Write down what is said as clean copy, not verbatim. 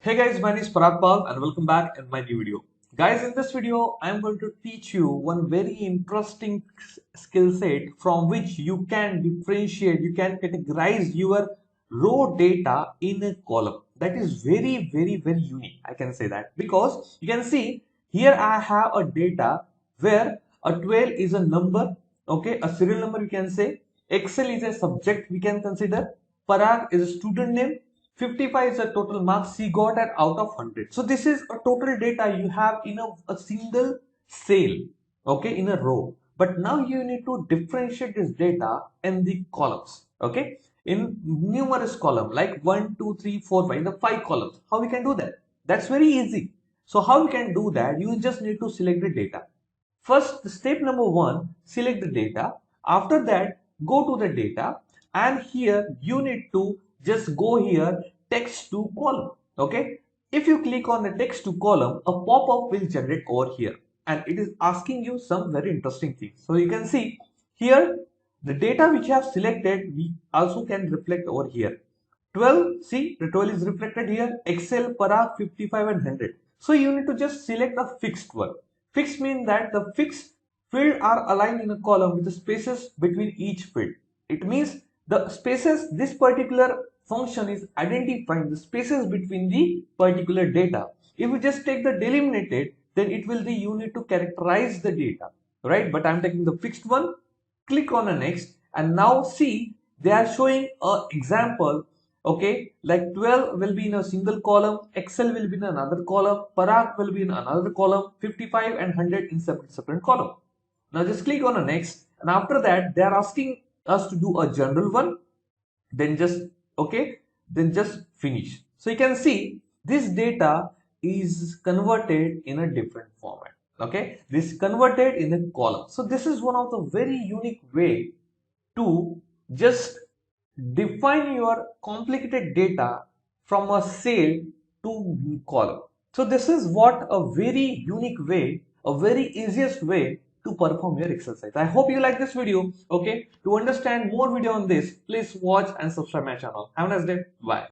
Hey guys, my name is Parag Pal and welcome back in my new video. Guys, in this video, I'm going to teach you one very interesting skill set from which you can differentiate, you can categorize your raw data in a column. That is very unique. I can say that because you can see here I have a data where a 12 is a number, okay, a serial number we can say. Excel is a subject we can consider. Parag is a student name. 55 is the total marks he got at out of 100. So this is a total data you have in a single cell, okay, in a row. But now you need to differentiate this data in the columns, okay, in numerous column like 1, 2, 3, 4, 5, in the 5 columns. How we can do that? That's very easy. So how we can do that? You just need to select the data. First, step number 1, select the data. After that, go to the data and here you need to just go here text to column. Okay, if you click on the text to column, a pop-up will generate over here and it is asking you some very interesting things. So you can see here the data which you have selected we also can reflect over here. 12, see the 12 is reflected here. Excel, Parag, 55 and 100. So you need to just select a fixed one. Fixed means that the fixed field are aligned in a column with the spaces between each field. It means the spaces, this particular function is identifying the spaces between the particular data. If you just take the delimited, then it will be you need to characterize the data, right? But I'm taking the fixed one. Click on the next and now see they are showing a example. Okay, like 12 will be in a single column, Excel will be in another column, Parag will be in another column, 55 and 100 in separate column. Now just click on the next and after that they are asking us to do a general one, then just okay, then just finish. So you can see this data is converted in a different format. Okay, this converted in a column. So this is one of the very unique way to just define your complicated data from a cell to column. So this is what a very unique way, a very easiest way to perform your exercise. I hope you like this video. Okay, to understand more video on this, please watch and subscribe my channel. Have a nice day. Bye.